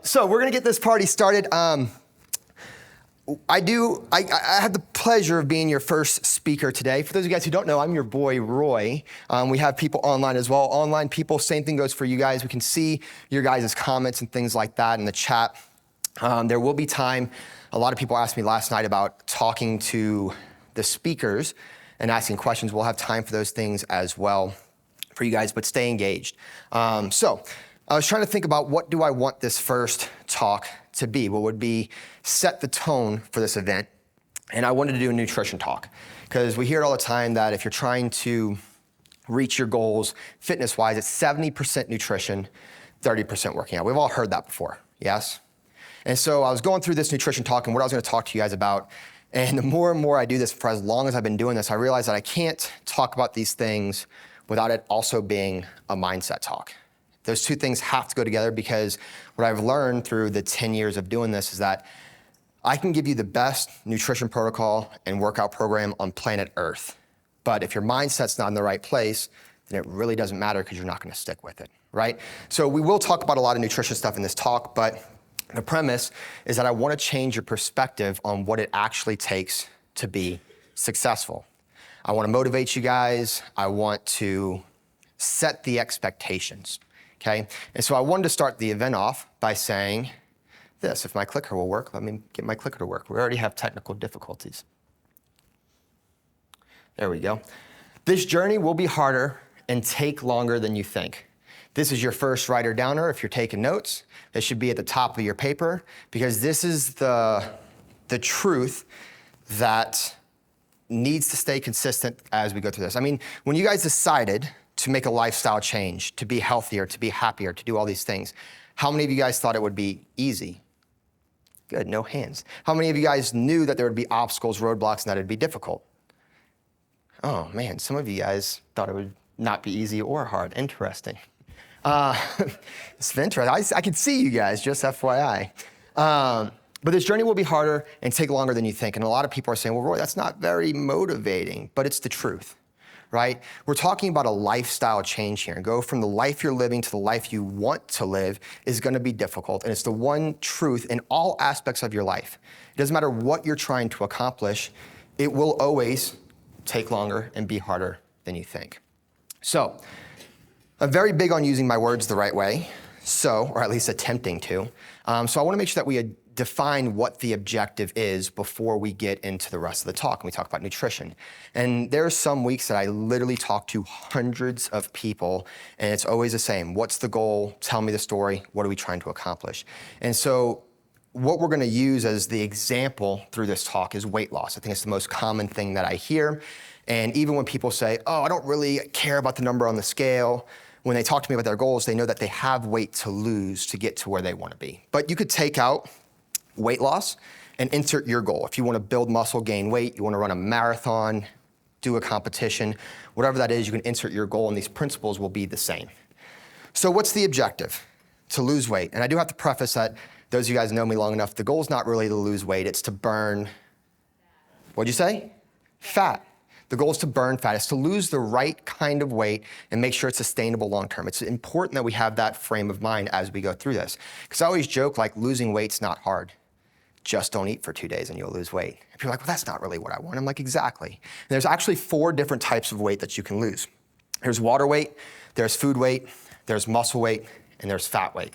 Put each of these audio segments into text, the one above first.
So we're gonna get this party started. I have the pleasure of being your first speaker today. For those of you guys who don't know, I'm your boy, Roy. We have people online as well. Online people, same thing goes for you guys. We can see your guys' comments and things like that in the chat. There will be time. A lot of people asked me last night about talking to the speakers and asking questions. We'll have time for those things as well for you guys, but stay engaged. So I was trying to think about what do I want this first talk to be? What would be set the tone for this event? And I wanted to do a nutrition talk because we hear it all the time that if you're trying to reach your goals fitness-wise, it's 70% nutrition, 30% working out. We've all heard that before, yes? And so I was going through this nutrition talk and what I was gonna talk to you guys about. And the more and more I do this for as long as I've been doing this, I realized that I can't talk about these things without it also being a mindset talk. Those two things have to go together because what I've learned through the 10 years of doing this is that I can give you the best nutrition protocol and workout program on planet Earth. But if your mindset's not in the right place, then it really doesn't matter because you're not gonna stick with it, right? So we will talk about a lot of nutrition stuff in this talk, but the premise is that I wanna change your perspective on what it actually takes to be successful. I wanna motivate you guys. I want to set the expectations. Okay, and so I wanted to start the event off by saying this. If my clicker will work, let me get my clicker to work. We already have technical difficulties. There we go. This journey will be harder and take longer than you think. This is your first writer downer. If you're taking notes, it should be at the top of your paper because this is the truth that needs to stay consistent as we go through this. I mean, when you guys decided to make a lifestyle change, to be healthier, to be happier, to do all these things, how many of you guys thought it would be easy? Good, no hands. How many of you guys knew that there would be obstacles, roadblocks, and that it'd be difficult? Oh man, some of you guys thought it would not be easy or hard. Interesting. It's interesting. I can see you guys, just FYI. But this journey will be harder and take longer than you think. And a lot of people are saying, well, Roy, that's not very motivating, but it's the truth. Right? We're talking about a lifestyle change here. Go from the life you're living to the life you want to live is gonna be difficult. And it's the one truth in all aspects of your life. It doesn't matter what you're trying to accomplish, it will always take longer and be harder than you think. So, I'm very big on using my words the right way, or at least attempting to. So I wanna make sure that we define what the objective is before we get into the rest of the talk and we talk about nutrition. And there are some weeks that I literally talk to hundreds of people and it's always the same. What's the goal? Tell me the story. What are we trying to accomplish? And so what we're gonna use as the example through this talk is weight loss. I think it's the most common thing that I hear. And even when people say, oh, I don't really care about the number on the scale, when they talk to me about their goals, they know that they have weight to lose to get to where they wanna be. But you could take out weight loss and insert your goal. If you wanna build muscle, gain weight, you wanna run a marathon, do a competition, whatever that is, you can insert your goal and these principles will be the same. So what's the objective? To lose weight. And I do have to preface that those of you guys know me long enough, the goal is not really to lose weight, it's to burn, what'd you say? Fat. The goal is to burn fat. It's to lose the right kind of weight and make sure it's sustainable long-term. It's important that we have that frame of mind as we go through this. Because I always joke like losing weight's not hard. Just don't eat for 2 days and you'll lose weight. And people are like, well, that's not really what I want. I'm like, exactly. And there's actually 4 different types of weight that you can lose. There's water weight, there's food weight, there's muscle weight, and there's fat weight.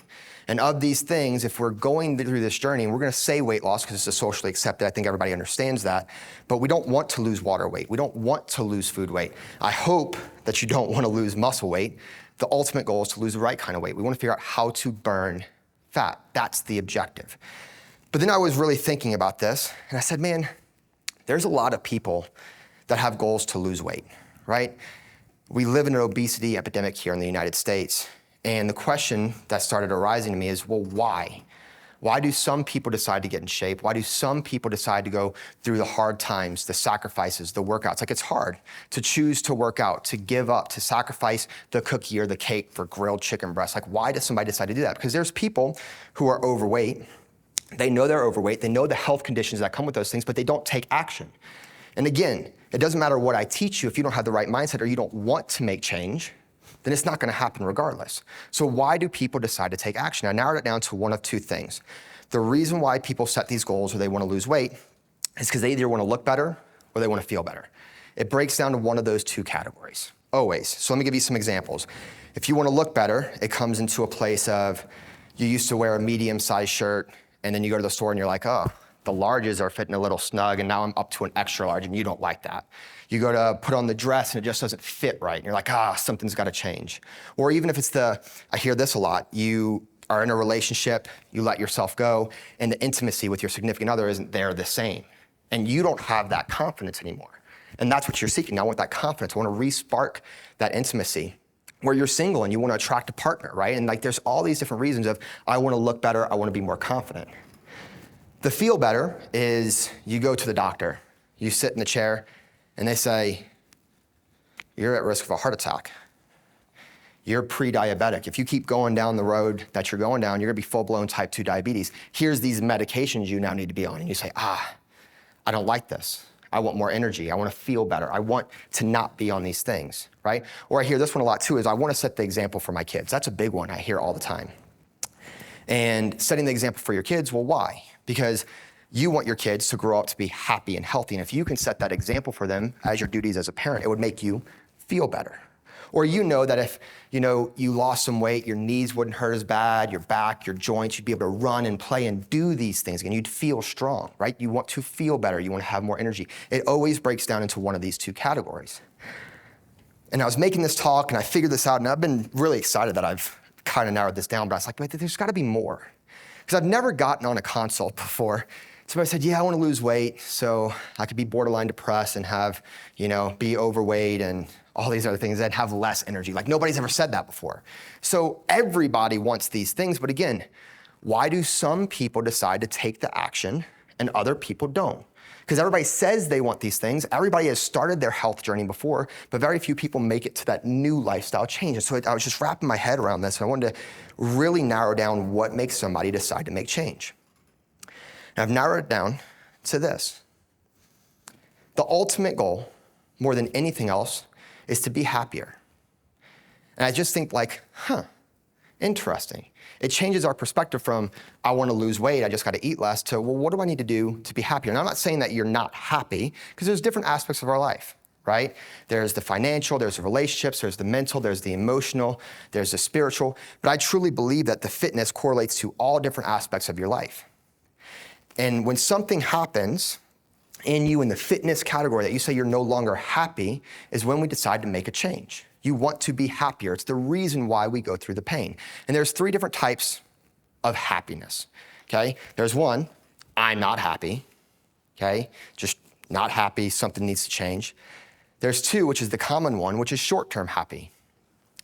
And of these things, if we're going through this journey, and we're gonna say weight loss because it's socially accepted, I think everybody understands that, but we don't want to lose water weight. We don't want to lose food weight. I hope that you don't wanna lose muscle weight. The ultimate goal is to lose the right kind of weight. We wanna figure out how to burn fat. That's the objective. But then I was really thinking about this, and I said, man, there's a lot of people that have goals to lose weight, right? We live in an obesity epidemic here in the United States, and the question that started arising to me is, well, why? Why do some people decide to get in shape? Why do some people decide to go through the hard times, the sacrifices, the workouts? Like it's hard to choose to work out, to give up, to sacrifice the cookie or the cake for grilled chicken breast. Like why does somebody decide to do that? Because there's people who are overweight. They know they're overweight, they know the health conditions that come with those things, but they don't take action. And again, it doesn't matter what I teach you if you don't have the right mindset or you don't want to make change, then it's not gonna happen regardless. So why do people decide to take action? I narrowed it down to one of two things. The reason why people set these goals or they wanna lose weight is because they either wanna look better or they wanna feel better. It breaks down to one of those two categories, always. So let me give you some examples. If you wanna look better, it comes into a place of you used to wear a medium-sized shirt and then you go to the store and you're like, oh, the larges are fitting a little snug and now I'm up to an extra large and you don't like that. You go to put on the dress and it just doesn't fit right. And you're like, something's gotta change. Or even if it's I hear this a lot, you are in a relationship, you let yourself go, and the intimacy with your significant other isn't there the same. And you don't have that confidence anymore. And that's what you're seeking. I want that confidence. I want to re-spark that intimacy. Where you're single and you want to attract a partner, right? And there's all these different reasons of, I want to look better, I want to be more confident. The feel better is you go to the doctor, you sit in the chair, and they say, you're at risk of a heart attack. You're pre-diabetic. If you keep going down the road that you're going down, you're gonna be full-blown type 2 diabetes. Here's these medications you now need to be on. And you say, I don't like this. I want more energy. I want to feel better. I want to not be on these things, right? Or I hear this one a lot too, is I want to set the example for my kids. That's a big one I hear all the time. And setting the example for your kids, well, why? Because you want your kids to grow up to be happy and healthy. And if you can set that example for them as your duties as a parent, it would make you feel better. Or you know that if you lost some weight, your knees wouldn't hurt as bad, your back, your joints, you'd be able to run and play and do these things again. You'd feel strong, right? You want to feel better. You want to have more energy. It always breaks down into one of these two categories. And I was making this talk and I figured this out and I've been really excited that I've kind of narrowed this down, but I was like, wait, there's got to be more. Because I've never gotten on a consult before. Somebody said, yeah, I want to lose weight so I could be borderline depressed and have, be overweight and all these other things and have less energy. Like nobody's ever said that before. So everybody wants these things, but again, why do some people decide to take the action and other people don't? Because everybody says they want these things. Everybody has started their health journey before, but very few people make it to that new lifestyle change. And so I was just wrapping my head around this and I wanted to really narrow down what makes somebody decide to make change. And I've narrowed it down to this. The ultimate goal, more than anything else, is to be happier. And I just think interesting. It changes our perspective from, I want to lose weight, I just got to eat less, to, well, what do I need to do to be happier? And I'm not saying that you're not happy, because there's different aspects of our life, right? There's the financial, there's the relationships, there's the mental, there's the emotional, there's the spiritual. But I truly believe that the fitness correlates to all different aspects of your life. And when something happens in you in the fitness category that you say you're no longer happy is when we decide to make a change. You want to be happier. It's the reason why we go through the pain. And there's 3 different types of happiness, okay? There's one, I'm not happy, okay? Just not happy, something needs to change. There's 2, which is the common one, which is short-term happy.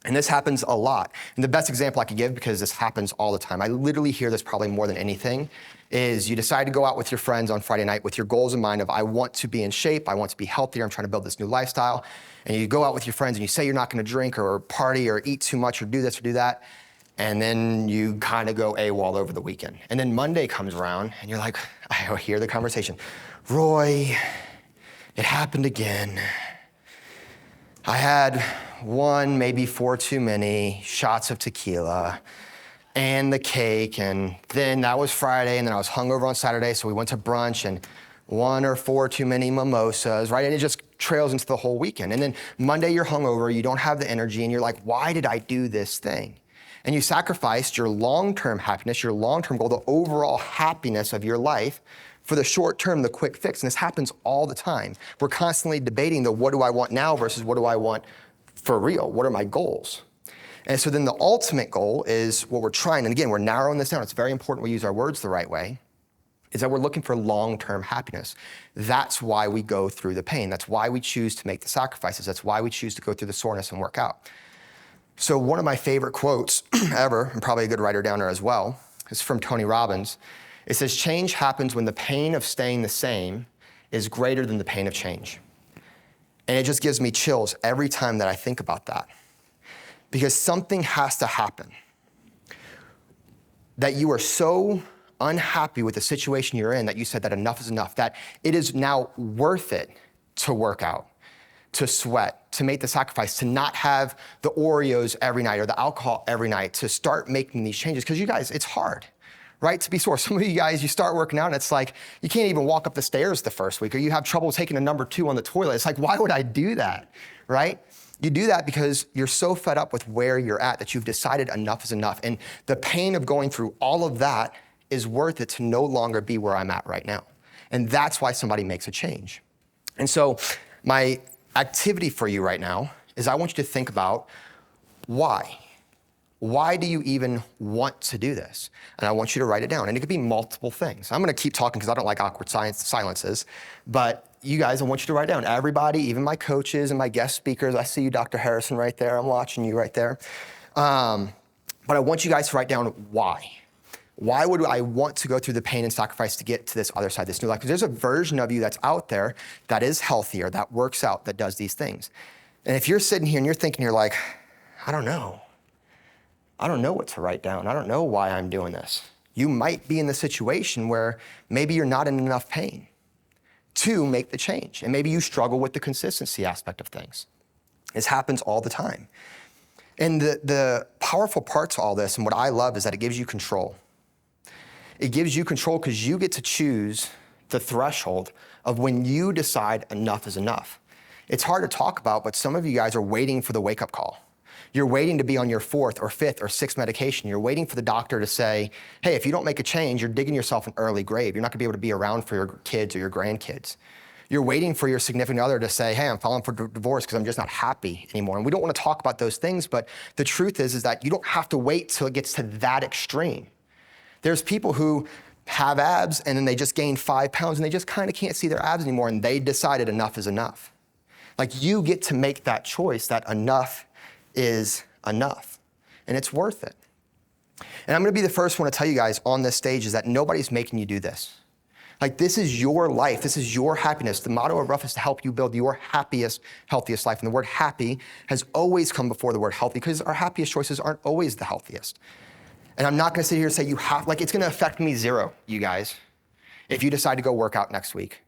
And this happens a lot. And the best example I could give, because this happens all the time, I literally hear this probably more than anything, is you decide to go out with your friends on Friday night with your goals in mind of, I want to be in shape, I want to be healthier, I'm trying to build this new lifestyle. And you go out with your friends and you say you're not gonna drink or party or eat too much or do this or do that. And then you kind of go AWOL over the weekend. And then Monday comes around and you're like, I hear the conversation. Roy, it happened again. I had 1, maybe 4 too many shots of tequila and the cake, and then that was Friday, and then I was hungover on Saturday, so we went to brunch, and 1 or 4 too many mimosas, right? And it just trails into the whole weekend. And then Monday you're hungover, you don't have the energy, and you're like, why did I do this thing? And you sacrificed your long-term happiness, your long-term goal, the overall happiness of your life for the short term, the quick fix. And this happens all the time. We're constantly debating the what do I want now versus what do I want for real? What are my goals? And so then the ultimate goal is what we're trying, and again, we're narrowing this down. It's very important we use our words the right way, is that we're looking for long-term happiness. That's why we go through the pain. That's why we choose to make the sacrifices. That's why we choose to go through the soreness and work out. So one of my favorite quotes ever, and probably a good writer downer as well, is from Tony Robbins. It says, change happens when the pain of staying the same is greater than the pain of change. And it just gives me chills every time that I think about that. Because something has to happen. That you are so unhappy with the situation you're in that you said that enough is enough, that it is now worth it to work out. to sweat, to make the sacrifice, to not have the Oreos every night or the alcohol every night, to start making these changes. Because you guys, it's hard, right, to be sore. Some of you guys, you start working out and it's like, you can't even walk up the stairs the first week, or you have trouble taking a number 2 on the toilet. It's like, why would I do that, right? You do that because you're so fed up with where you're at that you've decided enough is enough. And the pain of going through all of that is worth it to no longer be where I'm at right now. And that's why somebody makes a change. And so my activity for you right now is I want you to think about why. Why do you even want to do this? And I want you to write it down. And it could be multiple things. I'm gonna keep talking because I don't like awkward silences, but you guys, I want you to write down. Everybody, even my coaches and my guest speakers, I see you, Dr. Harrison, right there. I'm watching you right there. But I want you guys to write down why. Why would I want to go through the pain and sacrifice to get to this other side, this new life? Because there's a version of you that's out there that is healthier, that works out, that does these things. And if you're sitting here and you're thinking, you're like, I don't know. I don't know what to write down. I don't know why I'm doing this. You might be in the situation where maybe you're not in enough pain to make the change. And maybe you struggle with the consistency aspect of things. This happens all the time. And the powerful part to all this, and what I love, is that it gives you control. It gives you control because you get to choose the threshold of when you decide enough is enough. It's hard to talk about, but some of you guys are waiting for the wake-up call. You're waiting to be on your 4th or 5th or 6th medication. You're waiting for the doctor to say, hey, if you don't make a change, you're digging yourself an early grave. You're not gonna be able to be around for your kids or your grandkids. You're waiting for your significant other to say, hey, I'm filing for divorce because I'm just not happy anymore. And we don't wanna talk about those things, but the truth is that you don't have to wait till it gets to that extreme. There's people who have abs and then they just gain 5 pounds and they just kind of can't see their abs anymore and they decided enough is enough. Like, you get to make that choice that enough is enough, and it's worth it. And I'm gonna be the first one to tell you guys on this stage is that nobody's making you do this. Like, this is your life, this is your happiness. The motto of RUF is to help you build your happiest, healthiest life. And the word happy has always come before the word healthy because our happiest choices aren't always the healthiest. And I'm not gonna sit here and say you have, like, it's gonna affect me zero, you guys, if you decide to go work out next week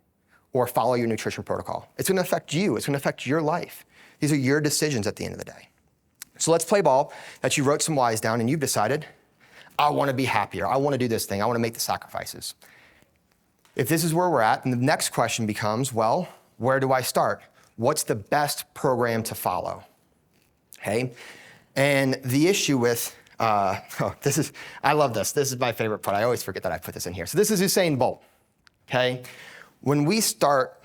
or follow your nutrition protocol. It's gonna affect you, it's gonna affect your life. These are your decisions at the end of the day. So let's play ball that you wrote some whys down and you've decided, I wanna be happier, I wanna do this thing, I wanna make the sacrifices. If this is where we're at, then the next question becomes, well, where do I start? What's the best program to follow? Okay, and the issue with, I love this. This is my favorite part. I always forget that I put this in here. So this is Usain Bolt, okay? When we start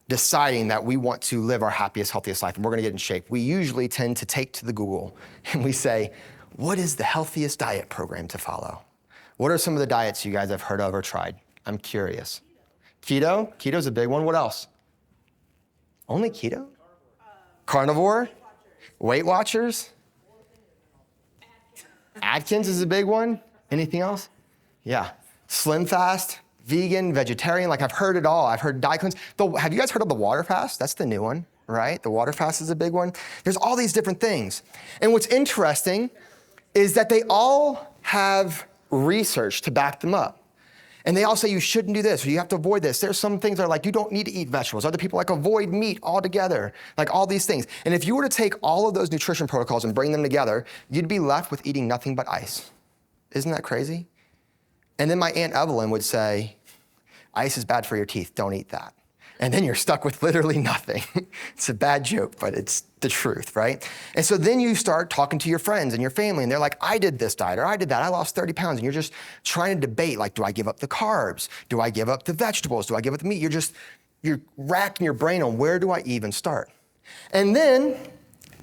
deciding that we want to live our happiest, healthiest life and we're gonna get in shape, we usually tend to take to the Google and we say, what is the healthiest diet program to follow? What are some of the diets you guys have heard of or tried? I'm curious. Keto? Keto's a big one. What else? Only keto? Carnivore? Weight Watchers? Atkins is a big one. Anything else? Yeah. Slim fast, vegan, vegetarian, like I've heard it all. I've heard diet cleanse. Have you guys heard of the water fast? That's the new one, right? The water fast is a big one. There's all these different things. And what's interesting is that they all have research to back them up. And they all say you shouldn't do this, or you have to avoid this. There's some things that are like, you don't need to eat vegetables. Other people like avoid meat altogether, like all these things. And if you were to take all of those nutrition protocols and bring them together, you'd be left with eating nothing but ice. Isn't that crazy? And then my Aunt Evelyn would say, ice is bad for your teeth, don't eat that. And then you're stuck with literally nothing. It's a bad joke, but it's the truth, right? And so then you start talking to your friends and your family, and they're like, I did this diet, or I did that, I lost 30 pounds. And you're just trying to debate, like, do I give up the carbs? Do I give up the vegetables? Do I give up the meat? You're racking your brain on where do I even start? And then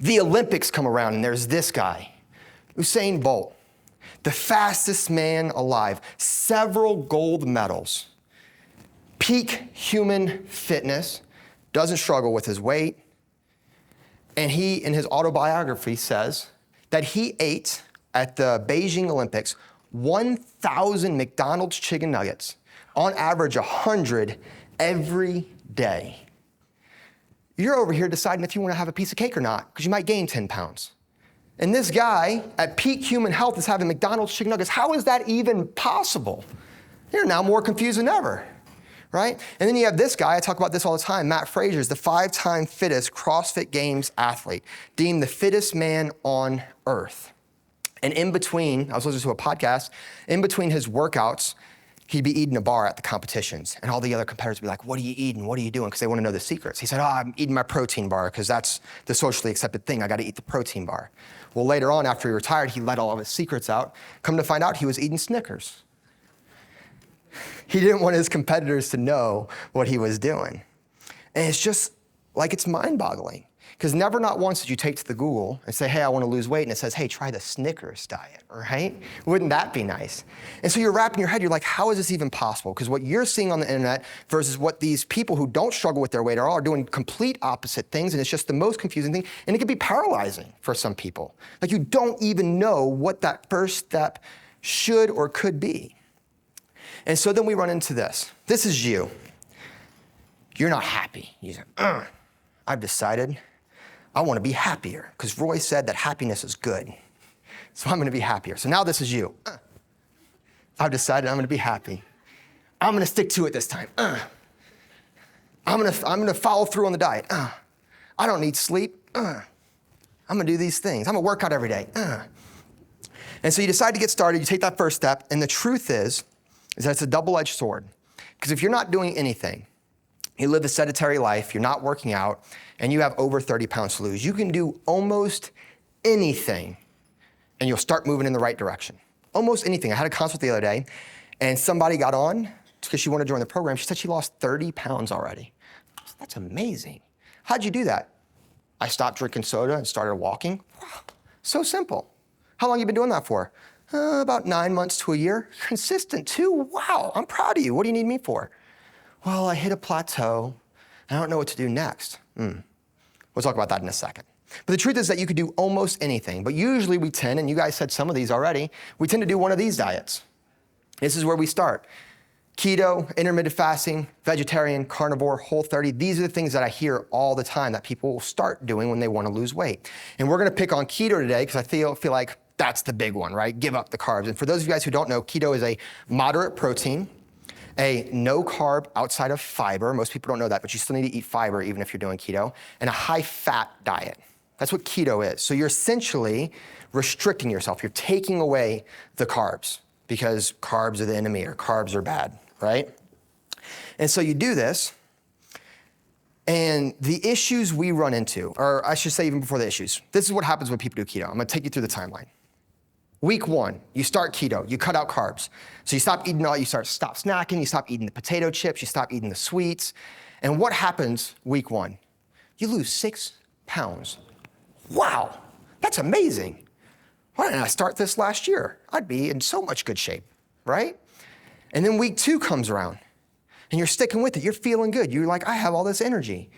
the Olympics come around, and there's this guy, Usain Bolt, the fastest man alive, several gold medals, peak human fitness, doesn't struggle with his weight. And he, in his autobiography, says that he ate at the Beijing Olympics 1,000 McDonald's chicken nuggets, on average 100 every day. You're over here deciding if you want to have a piece of cake or not, because you might gain 10 pounds. And this guy at peak human health is having McDonald's chicken nuggets. How is that even possible? You're now more confused than ever. right? And then you have this guy, I talk about this all the time, Matt Frazier, is the 5-time fittest CrossFit Games athlete, deemed the fittest man on earth. And in between, I was listening to a podcast, in between his workouts, he'd be eating a bar at the competitions. And all the other competitors would be like, what are you eating? What are you doing? Because they want to know the secrets. He said, I'm eating my protein bar because that's the socially accepted thing. I got to eat the protein bar. Well, later on, after he retired, he let all of his secrets out. Come to find out, he was eating Snickers. He didn't want his competitors to know what he was doing. And it's just like, it's mind-boggling. Because never not once did you take to the Google and say, hey, I want to lose weight, and it says, hey, try the Snickers diet, right? Wouldn't that be nice? And so you're wrapping your head, you're like, how is this even possible? Because what you're seeing on the internet versus what these people who don't struggle with their weight are doing complete opposite things, and it's just the most confusing thing, and it can be paralyzing for some people. Like, you don't even know what that first step should or could be. And so then we run into this. This is you. You're not happy. You say, I've decided I want to be happier because Roy said that happiness is good. So I'm going to be happier. So now this is you. I've decided I'm going to be happy. I'm going to stick to it this time. I'm going to follow through on the diet. I don't need sleep. I'm going to do these things. I'm going to work out every day. And so you decide to get started. You take that first step. And the truth is that it's a double-edged sword. Because if you're not doing anything, you live a sedentary life, you're not working out, and you have over 30 pounds to lose, you can do almost anything, and you'll start moving in the right direction. Almost anything. I had a consult the other day, and somebody got on because she wanted to join the program. She said she lost 30 pounds already. That's amazing. How'd you do that? I stopped drinking soda and started walking. Wow, so simple. How long have you been doing that for? About 9 months to a year. Consistent too. Wow, I'm proud of you. What do you need me for? Well, I hit a plateau. I don't know what to do next. We'll talk about that in a second. But the truth is that you could do almost anything. But usually we tend, and you guys said some of these already, we tend to do one of these diets. This is where we start. Keto, intermittent fasting, vegetarian, carnivore, Whole30. These are the things that I hear all the time that people will start doing when they want to lose weight. And we're going to pick on keto today because I feel like that's the big one, right? Give up the carbs. And for those of you guys who don't know, keto is a moderate protein, a no carb outside of fiber. Most people don't know that, but you still need to eat fiber even if you're doing keto, and a high fat diet. That's what keto is. So you're essentially restricting yourself. You're taking away the carbs because carbs are the enemy or carbs are bad, right? And so you do this, and the issues we run into, or I should say even before the issues, this is what happens when people do keto. I'm gonna take you through the timeline. Week 1, you start keto, you cut out carbs. So you stop eating you stop snacking, you stop eating the potato chips, you stop eating the sweets. And what happens week 1? You lose 6 pounds. Wow, that's amazing. Why didn't I start this last year? I'd be in so much good shape, right? And then week 2 comes around and you're sticking with it. You're feeling good. You're like, I have all this energy.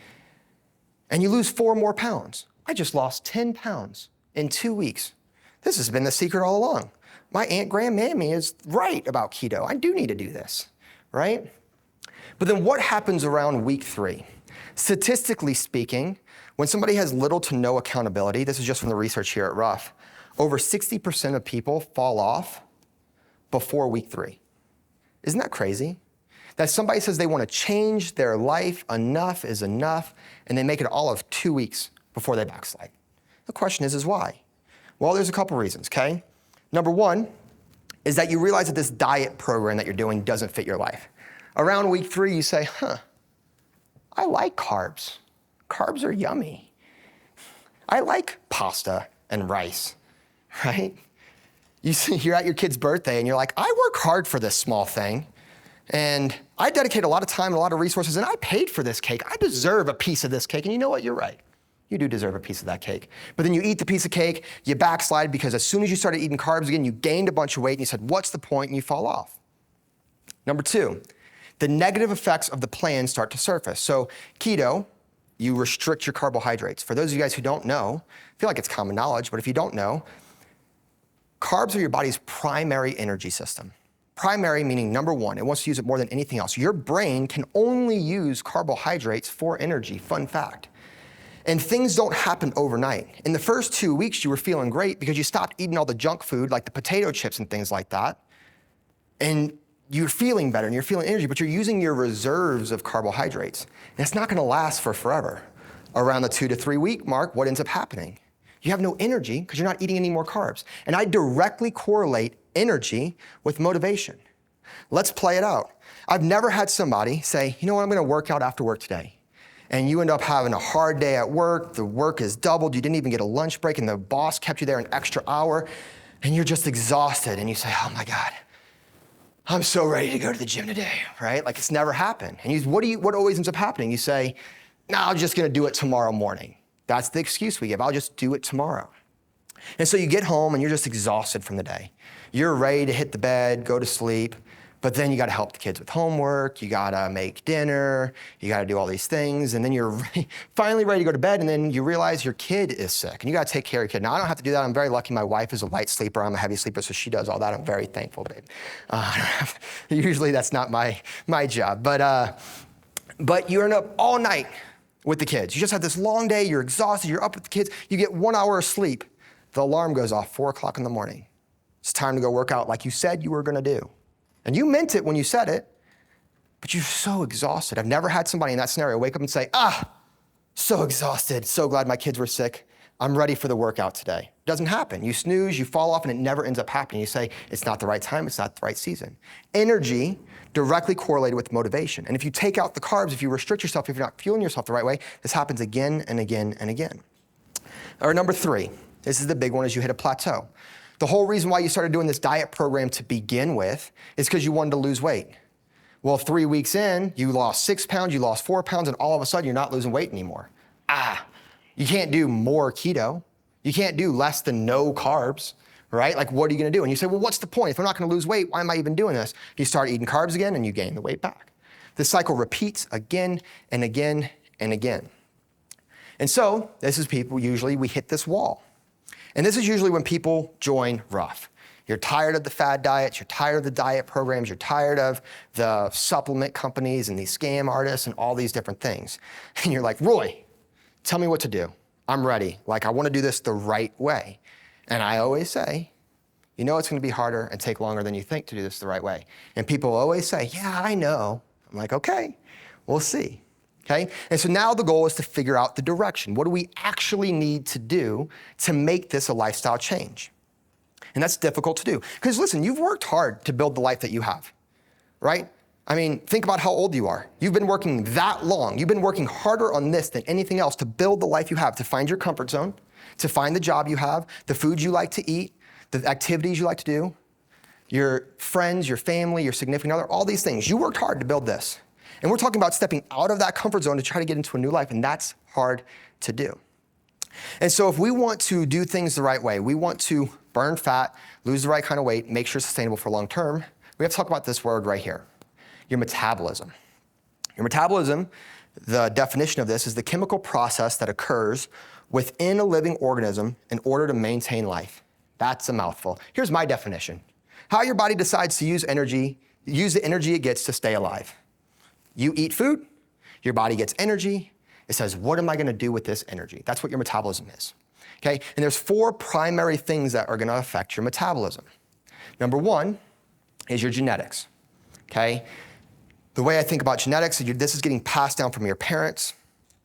And you lose 4 more pounds. I just lost 10 pounds in 2 weeks. This has been the secret all along. My Aunt Grandmammy is right about keto. I do need to do this, right? But then what happens around week 3? Statistically speaking, when somebody has little to no accountability, this is just from the research here at RUF, over 60% of people fall off before week 3. Isn't that crazy? That somebody says they want to change their life, enough is enough, and they make it all of 2 weeks before they backslide. The question is why? Well, there's a couple reasons, okay? Number 1 is that you realize that this diet program that you're doing doesn't fit your life. Around week 3, you say, I like carbs. Carbs are yummy. I like pasta and rice, right? You're at your kid's birthday and you're like, I work hard for this small thing. And I dedicate a lot of time and a lot of resources, and I paid for this cake. I deserve a piece of this cake. And you know what? You're right. You do deserve a piece of that cake. But then you eat the piece of cake, you backslide because as soon as you started eating carbs again, you gained a bunch of weight and you said, what's the point? And you fall off. Number 2, the negative effects of the plan start to surface. So keto, you restrict your carbohydrates. For those of you guys who don't know, I feel like it's common knowledge, but if you don't know, carbs are your body's primary energy system. Primary meaning number 1, it wants to use it more than anything else. Your brain can only use carbohydrates for energy, fun fact. And things don't happen overnight. In the first 2 weeks, you were feeling great because you stopped eating all the junk food like the potato chips and things like that. And you're feeling better and you're feeling energy, but you're using your reserves of carbohydrates. And it's not gonna last for forever. Around the 2 to 3 week mark, what ends up happening? You have no energy because you're not eating any more carbs. And I directly correlate energy with motivation. Let's play it out. I've never had somebody say, you know what, I'm gonna work out after work today. And you end up having a hard day at work, the work is doubled, you didn't even get a lunch break, and the boss kept you there an extra hour, and you're just exhausted, and you say, oh my God, I'm so ready to go to the gym today, right? Like it's never happened. And what always ends up happening? You say, no, I'm just gonna do it tomorrow morning. That's the excuse we give, I'll just do it tomorrow. And so you get home and you're just exhausted from the day. You're ready to hit the bed, go to sleep, but then you gotta help the kids with homework, you gotta make dinner, you gotta do all these things, and then you're finally ready to go to bed, and then you realize your kid is sick, and you gotta take care of your kid. Now, I don't have to do that. I'm very lucky. My wife is a light sleeper. I'm a heavy sleeper, so she does all that. I'm very thankful, babe. Usually that's not my job, but you end up all night with the kids. You just had this long day, you're exhausted, you're up with the kids, you get 1 hour of sleep. The alarm goes off 4 o'clock in the morning. It's time to go work out like you said you were gonna do. And you meant it when you said it, but you're so exhausted. I've never had somebody in that scenario wake up and say, so exhausted, so glad my kids were sick. I'm ready for the workout today. It doesn't happen. You snooze, you fall off, and it never ends up happening. You say, it's not the right time, it's not the right season. Energy directly correlated with motivation. And if you take out the carbs, if you restrict yourself, if you're not fueling yourself the right way, this happens again and again and again. Or number 3, this is the big one, is you hit a plateau. The whole reason why you started doing this diet program to begin with is because you wanted to lose weight. Well, 3 weeks in, you lost 6 pounds, you lost 4 pounds, and all of a sudden you're not losing weight anymore. You can't do more keto. You can't do less than no carbs, right? Like, what are you gonna do? And you say, well, what's the point? If I'm not gonna lose weight, why am I even doing this? You start eating carbs again and you gain the weight back. This cycle repeats again and again and again. And so, this is people, usually we hit this wall. And this is usually when people join RUF. You're tired of the fad diets, you're tired of the diet programs, you're tired of the supplement companies and these scam artists and all these different things. And you're like, Roy, tell me what to do. I'm ready. Like, I wanna do this the right way. And I always say, you know it's gonna be harder and take longer than you think to do this the right way. And people always say, yeah, I know. I'm like, okay, we'll see. Okay? And so now the goal is to figure out the direction. What do we actually need to do to make this a lifestyle change? And that's difficult to do. Because listen, you've worked hard to build the life that you have, right? I mean, think about how old you are. You've been working that long. You've been working harder on this than anything else to build the life you have, to find your comfort zone, to find the job you have, the foods you like to eat, the activities you like to do, your friends, your family, your significant other, all these things. You worked hard to build this. And we're talking about stepping out of that comfort zone to try to get into a new life, and that's hard to do. And so if we want to do things the right way, we want to burn fat, lose the right kind of weight, make sure it's sustainable for long term, we have to talk about this word right here, your metabolism. Your metabolism, the definition of this is the chemical process that occurs within a living organism in order to maintain life. That's a mouthful. Here's my definition. How your body decides to use the energy it gets to stay alive. You eat food, your body gets energy. It says, what am I gonna do with this energy? That's what your metabolism is, okay? And there's 4 primary things that are gonna affect your metabolism. Number 1 is your genetics, okay? The way I think about genetics, this is getting passed down from your parents.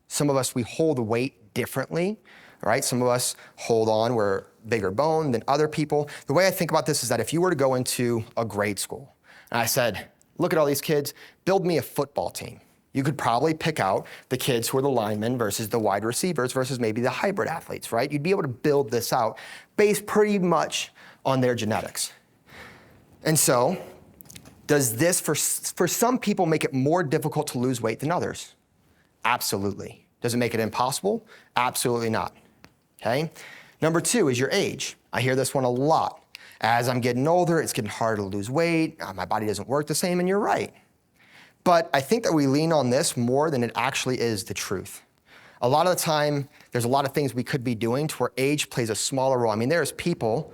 Some of us, we hold the weight differently, right? Some of us hold on, we're bigger bone than other people. The way I think about this is that if you were to go into a grade school, and I said, look at all these kids, build me a football team. You could probably pick out the kids who are the linemen versus the wide receivers versus maybe the hybrid athletes, right? You'd be able to build this out based pretty much on their genetics. And so, does this, for some people, make it more difficult to lose weight than others? Absolutely. Does it make it impossible? Absolutely not, okay? Number 2 is your age. I hear this one a lot. As I'm getting older, it's getting harder to lose weight, my body doesn't work the same, and you're right. But I think that we lean on this more than it actually is the truth. A lot of the time, there's a lot of things we could be doing to where age plays a smaller role. I mean, there's people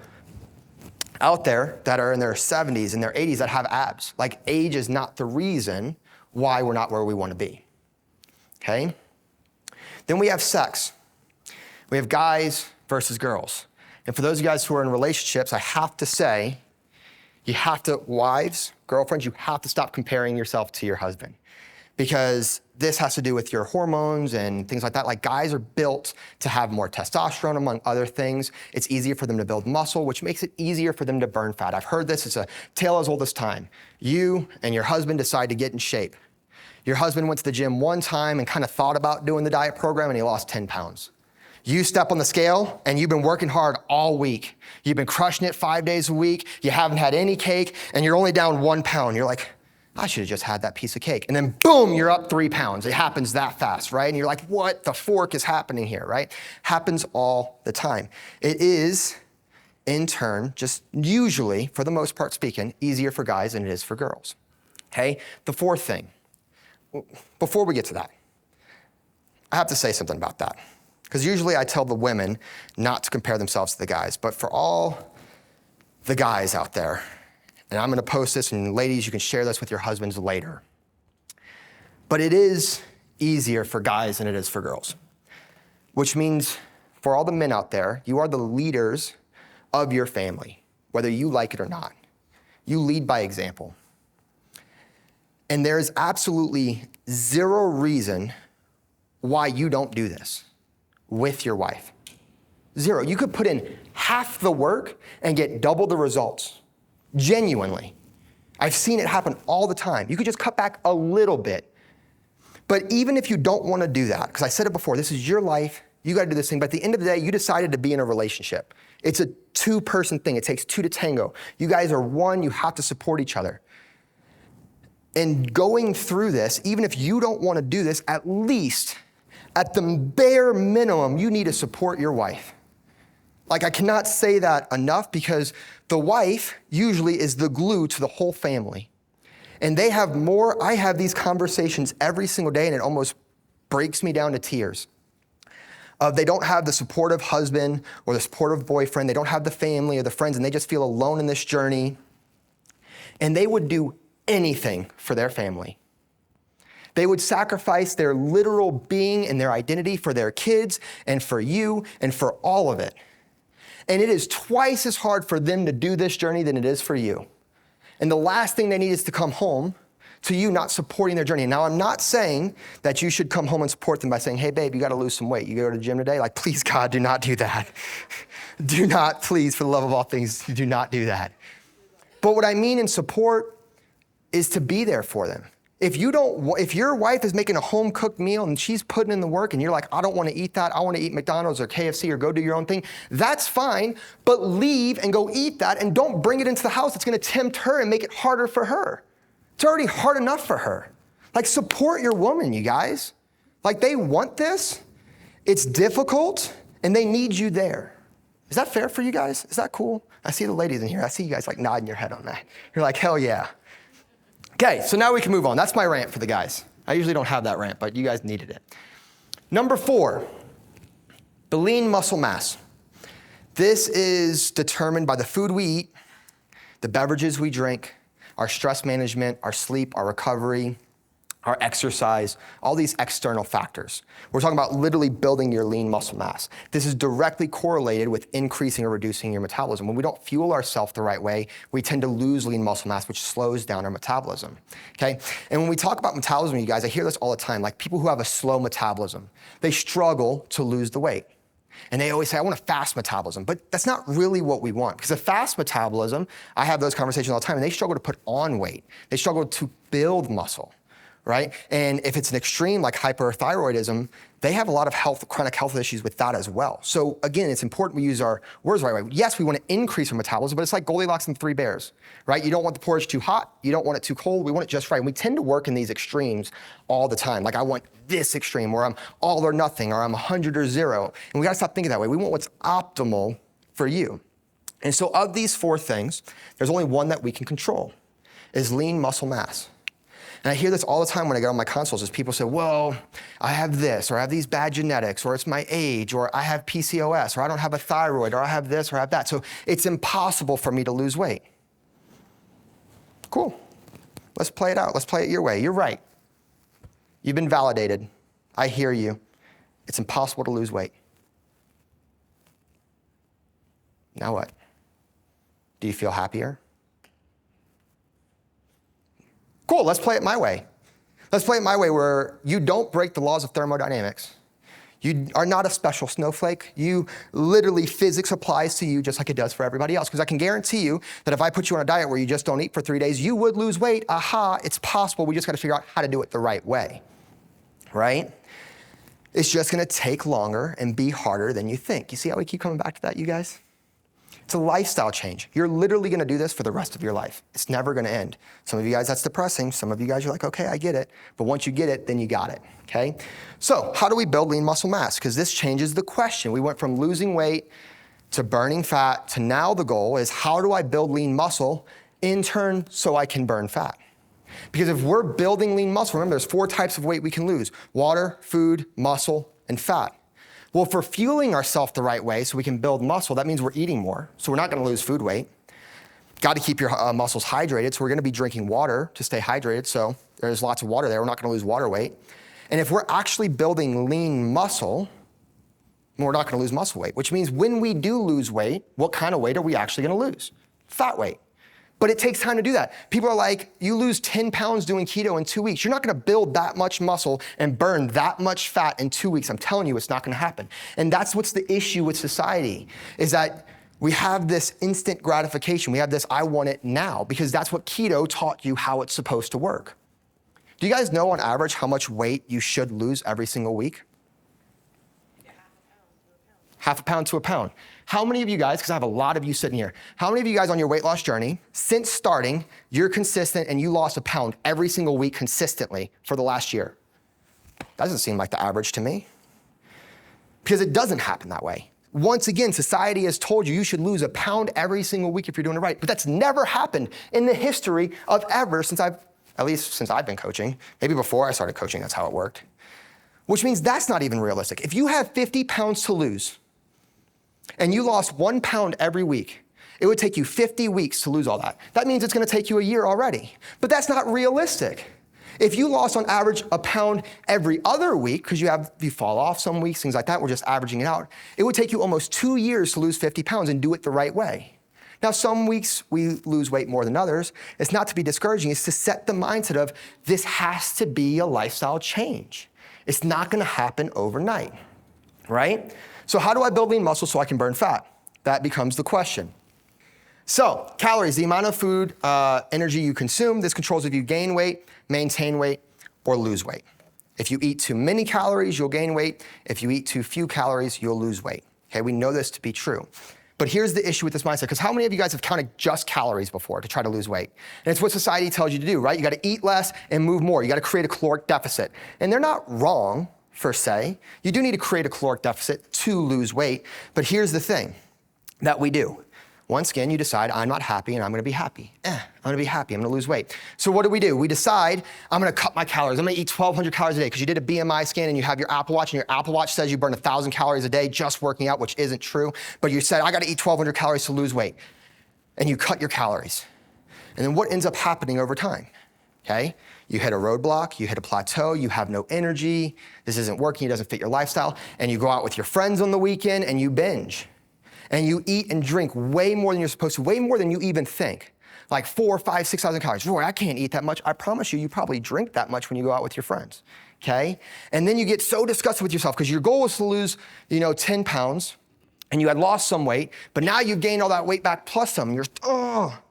out there that are in their 70s and their 80s that have abs. Like, age is not the reason why we're not where we want to be, okay? Then we have sex. We have guys versus girls. And for those of you guys who are in relationships, I have to say, You have to, wives, girlfriends, you have to stop comparing yourself to your husband, because this has to do with your hormones and things like that. Like, guys are built to have more testosterone, among other things. It's easier for them to build muscle, which makes it easier for them to burn fat. I've heard this, it's a tale as old as time. You and your husband decide to get in shape. Your husband went to the gym one time and kind of thought about doing the diet program, and he lost 10 pounds. You step on the scale and you've been working hard all week. You've been crushing it 5 days a week. You haven't had any cake and you're only down 1 pound. You're like, I should have just had that piece of cake. And then boom, you're up 3 pounds. It happens that fast, right? And you're like, what the fork is happening here, right? Happens all the time. It is, in turn, just usually, for the most part speaking, easier for guys than it is for girls. Okay? The fourth thing, before we get to that, I have to say something about that. Because usually I tell the women not to compare themselves to the guys, but for all the guys out there, and I'm gonna post this, and ladies, you can share this with your husbands later, but it is easier for guys than it is for girls, which means for all the men out there, you are the leaders of your family, whether you like it or not. You lead by example. And there is absolutely zero reason why you don't do this with your wife. Zero. You could put in half the work and get double the results. Genuinely. I've seen it happen all the time. You could just cut back a little bit. But even if you don't want to do that, because I said it before, this is your life, you got to do this thing, but at the end of the day, you decided to be in a relationship. It's a two-person thing. It takes two to tango. You guys are one, you have to support each other. And going through this, even if you don't want to do this, at least at the bare minimum, you need to support your wife. Like, I cannot say that enough, because the wife usually is the glue to the whole family. And they have more, I have these conversations every single day, and it almost breaks me down to tears. They don't have the supportive husband or the supportive boyfriend. They don't have the family or the friends, and they just feel alone in this journey. And they would do anything for their family. They would sacrifice their literal being and their identity for their kids and for you and for all of it. And it is twice as hard for them to do this journey than it is for you. And the last thing they need is to come home to you not supporting their journey. Now, I'm not saying that you should come home and support them by saying, hey, babe, you got to lose some weight. You go to the gym today? Like, please, God, do not do that. Do not, please, for the love of all things, do not do that. But what I mean in support is to be there for them. If your wife is making a home-cooked meal and she's putting in the work and you're like, I don't want to eat that, I want to eat McDonald's or KFC or go do your own thing, that's fine, but leave and go eat that and don't bring it into the house. It's going to tempt her and make it harder for her. It's already hard enough for her. Like, support your woman, you guys. Like, they want this, it's difficult, and they need you there. Is that fair for you guys? Is that cool? I see the ladies in here. I see you guys like nodding your head on that. You're like, hell yeah. Okay, so now we can move on. That's my rant for the guys. I usually don't have that rant, but you guys needed it. Number 4, the lean muscle mass. This is determined by the food we eat, the beverages we drink, our stress management, our sleep, our recovery, our exercise, all these external factors. We're talking about literally building your lean muscle mass. This is directly correlated with increasing or reducing your metabolism. When we don't fuel ourselves the right way, we tend to lose lean muscle mass, which slows down our metabolism, okay? And when we talk about metabolism, you guys, I hear this all the time, like people who have a slow metabolism, they struggle to lose the weight. And they always say, I want a fast metabolism, but that's not really what we want. Because a fast metabolism, I have those conversations all the time, and they struggle to put on weight. They struggle to build muscle. Right? And if it's an extreme like hyperthyroidism, they have a lot of chronic health issues with that as well. So again, it's important we use our words the right way. Yes, we want to increase our metabolism, but it's like Goldilocks and 3 bears, right? You don't want the porridge too hot. You don't want it too cold. We want it just right. And we tend to work in these extremes all the time. Like, I want this extreme where I'm all or nothing, or I'm 100 or 0. And we got to stop thinking that way. We want what's optimal for you. And so of these 4 things, there's only one that we can control, is lean muscle mass. And I hear this all the time when I get on my consults, is people say, well, I have this, or I have these bad genetics, or it's my age, or I have PCOS, or I don't have a thyroid, or I have this, or I have that. So it's impossible for me to lose weight. Cool. Let's play it out. Let's play it your way. You're right. You've been validated. I hear you. It's impossible to lose weight. Now what? Do you feel happier? Cool, let's play it my way. Let's play it my way where you don't break the laws of thermodynamics. You are not a special snowflake. You literally, physics applies to you just like it does for everybody else. Because I can guarantee you that if I put you on a diet where you just don't eat for 3 days, you would lose weight. Aha, it's possible. We just got to figure out how to do it the right way, right? It's just going to take longer and be harder than you think. You see how we keep coming back to that, you guys? It's a lifestyle change. You're literally going to do this for the rest of your life. It's never going to end. Some of you guys, that's depressing. Some of you guys, you're like, okay, I get it. But once you get it, then you got it, okay? So how do we build lean muscle mass? Because this changes the question. We went from losing weight to burning fat to now the goal is how do I build lean muscle in turn so I can burn fat? Because if we're building lean muscle, remember there's 4 types of weight we can lose: water, food, muscle, and fat. Well, if we're fueling ourselves the right way so we can build muscle, that means we're eating more. So we're not gonna lose food weight. Got to keep your muscles hydrated. So we're gonna be drinking water to stay hydrated. So there's lots of water there. We're not gonna lose water weight. And if we're actually building lean muscle, we're not gonna lose muscle weight, which means when we do lose weight, what kind of weight are we actually gonna lose? Fat weight. But it takes time to do that. People are like, you lose 10 pounds doing keto in 2 weeks. You're not gonna build that much muscle and burn that much fat in 2 weeks. I'm telling you, it's not gonna happen. And that's what's the issue with society, is that we have this instant gratification. We have this, I want it now, because that's what keto taught you how it's supposed to work. Do you guys know on average how much weight you should lose every single week? Half a pound to a pound. How many of you guys, because I have a lot of you sitting here, how many of you guys on your weight loss journey, since starting, you're consistent and you lost a pound every single week consistently for the last year? That doesn't seem like the average to me. Because it doesn't happen that way. Once again, society has told you you should lose a pound every single week if you're doing it right. But that's never happened in the history of ever since at least since I've been coaching. Maybe before I started coaching, that's how it worked. Which means that's not even realistic. If you have 50 pounds to lose, and you lost 1 pound every week, it would take you 50 weeks to lose all that. That means it's gonna take you a year already. But that's not realistic. If you lost on average a pound every other week, because you fall off some weeks, things like that, we're just averaging it out, it would take you almost 2 years to lose 50 pounds and do it the right way. Now, some weeks we lose weight more than others. It's not to be discouraging, it's to set the mindset of this has to be a lifestyle change. It's not gonna happen overnight, right? So how do I build lean muscle so I can burn fat? That becomes the question. So calories, the amount of food, energy you consume, this controls if you gain weight, maintain weight, or lose weight. If you eat too many calories, you'll gain weight. If you eat too few calories, you'll lose weight. Okay, we know this to be true. But here's the issue with this mindset, because how many of you guys have counted just calories before to try to lose weight? And it's what society tells you to do, right? You gotta eat less and move more. You gotta create a caloric deficit. And they're not wrong, per se. You do need to create a caloric deficit to lose weight, but here's the thing that we do. Once again, you decide, I'm not happy and I'm gonna be happy. I'm gonna be happy, I'm gonna lose weight. So what do? We decide, I'm gonna cut my calories. I'm gonna eat 1,200 calories a day, because you did a BMI scan and you have your Apple Watch, and your Apple Watch says you burn 1,000 calories a day just working out, which isn't true. But you said, I gotta eat 1,200 calories to lose weight. And you cut your calories. And then what ends up happening over time? Okay? You hit a roadblock, you hit a plateau, you have no energy, this isn't working, it doesn't fit your lifestyle, and you go out with your friends on the weekend and you binge. And you eat and drink way more than you're supposed to, way more than you even think. Like 4, 5, 6,000 calories. Roy, I can't eat that much. I promise you, you probably drink that much when you go out with your friends, okay? And then you get so disgusted with yourself because your goal was to lose, 10 pounds, and you had lost some weight, but now you've gained all that weight back plus some. You're,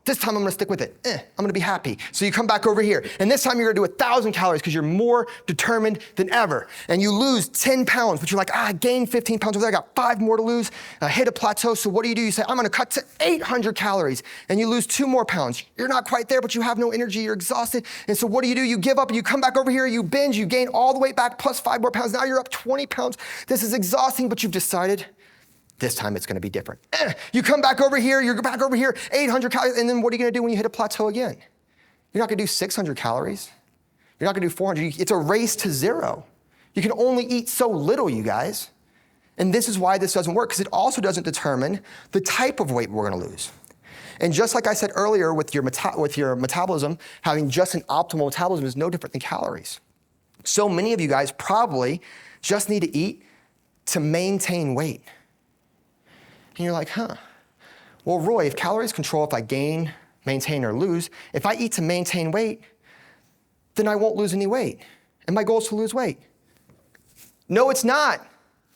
this time I'm gonna stick with it. I'm gonna be happy. So you come back over here, and this time you're gonna do 1,000 calories because you're more determined than ever. And you lose 10 pounds, but you're like, I gained 15 pounds over there, I got 5 more to lose, I hit a plateau, so what do? You say, I'm gonna cut to 800 calories, and you lose 2 more pounds. You're not quite there, but you have no energy, you're exhausted, and so what do? You give up, and you come back over here, you binge, you gain all the weight back plus 5 more pounds, now you're up 20 pounds. This is exhausting, but you've decided, this time it's gonna be different. You come back over here, you're back over here, 800 calories, and then what are you gonna do when you hit a plateau again? You're not gonna do 600 calories. You're not gonna do 400. It's a race to zero. You can only eat so little, you guys. And this is why this doesn't work, because it also doesn't determine the type of weight we're gonna lose. And just like I said earlier, with your metabolism, having just an optimal metabolism is no different than calories. So many of you guys probably just need to eat to maintain weight. And you're like, well, Roy, if calories control if I gain, maintain, or lose, if I eat to maintain weight, then I won't lose any weight. And my goal is to lose weight. No, it's not.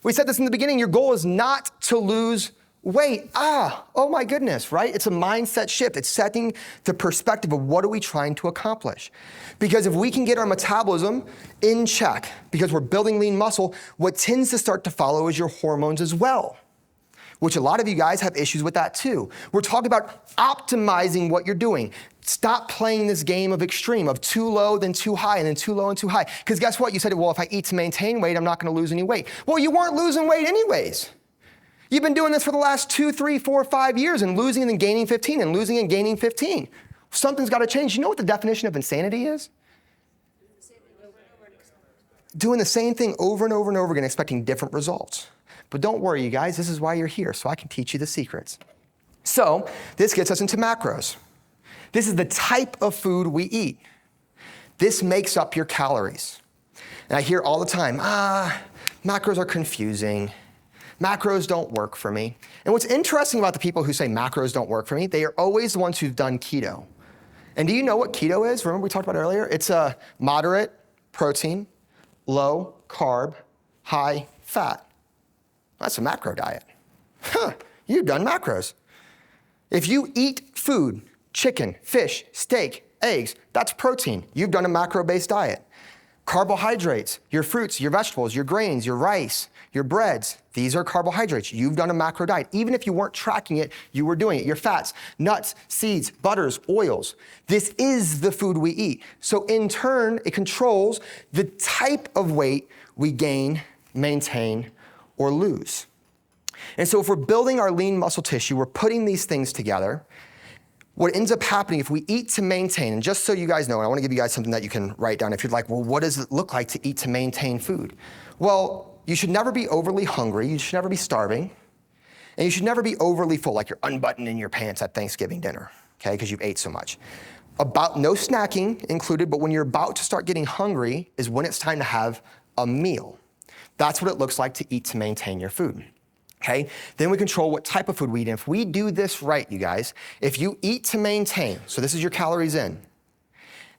We said this in the beginning. Your goal is not to lose weight. Oh my goodness, right? It's a mindset shift. It's setting the perspective of what are we trying to accomplish. Because if we can get our metabolism in check, because we're building lean muscle, what tends to start to follow is your hormones as well, which a lot of you guys have issues with that too. We're talking about optimizing what you're doing. Stop playing this game of extreme, of too low, then too high, and then too low and too high. Because guess what? You said, well, if I eat to maintain weight, I'm not going to lose any weight. Well, you weren't losing weight anyways. You've been doing this for the last 2, 3, 4, 5 years and losing and then gaining 15 and losing and gaining 15. Something's got to change. You know what the definition of insanity is? Doing the same thing over and over and over again, expecting different results. But don't worry, you guys, this is why you're here, so I can teach you the secrets. So this gets us into macros. This is the type of food we eat. This makes up your calories. And I hear all the time, macros are confusing. Macros don't work for me. And what's interesting about the people who say macros don't work for me, they are always the ones who've done keto. And do you know what keto is? Remember we talked about it earlier? It's a moderate protein, low carb, high fat. That's a macro diet. You've done macros. If you eat food, chicken, fish, steak, eggs, that's protein. You've done a macro-based diet. Carbohydrates, your fruits, your vegetables, your grains, your rice, your breads, these are carbohydrates. You've done a macro diet. Even if you weren't tracking it, you were doing it. Your fats, nuts, seeds, butters, oils. This is the food we eat. So in turn, it controls the type of weight we gain, maintain, or lose. And so if we're building our lean muscle tissue, we're putting these things together. What ends up happening if we eat to maintain, and just so you guys know, and I want to give you guys something that you can write down if you're like, well, what does it look like to eat to maintain food? Well, you should never be overly hungry, you should never be starving, and you should never be overly full, like you're unbuttoning your pants at Thanksgiving dinner, okay, because you've ate so much. About no snacking included, but when you're about to start getting hungry is when it's time to have a meal. That's what it looks like to eat to maintain your food. Okay, then we control what type of food we eat. And if we do this right, you guys, if you eat to maintain, so this is your calories in,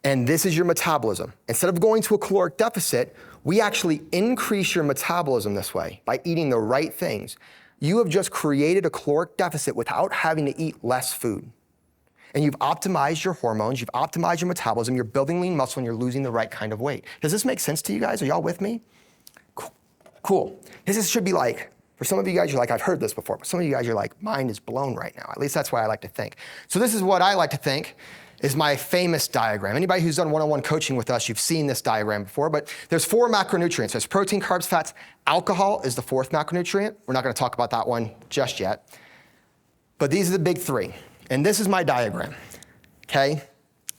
and this is your metabolism. Instead of going to a caloric deficit, we actually increase your metabolism this way by eating the right things. You have just created a caloric deficit without having to eat less food. And you've optimized your hormones, you've optimized your metabolism, you're building lean muscle, and you're losing the right kind of weight. Does this make sense to you guys? Are y'all with me? Cool. This should be like, for some of you guys, you're like, I've heard this before, but some of you guys, you're like, mind is blown right now. At least that's why I like to think. So this is what I like to think is my famous diagram. Anybody who's done one-on-one coaching with us, you've seen this diagram before, but there's 4 macronutrients. There's protein, carbs, fats. Alcohol is the 4th macronutrient. We're not gonna talk about that one just yet. But these are the big 3. And this is my diagram, okay?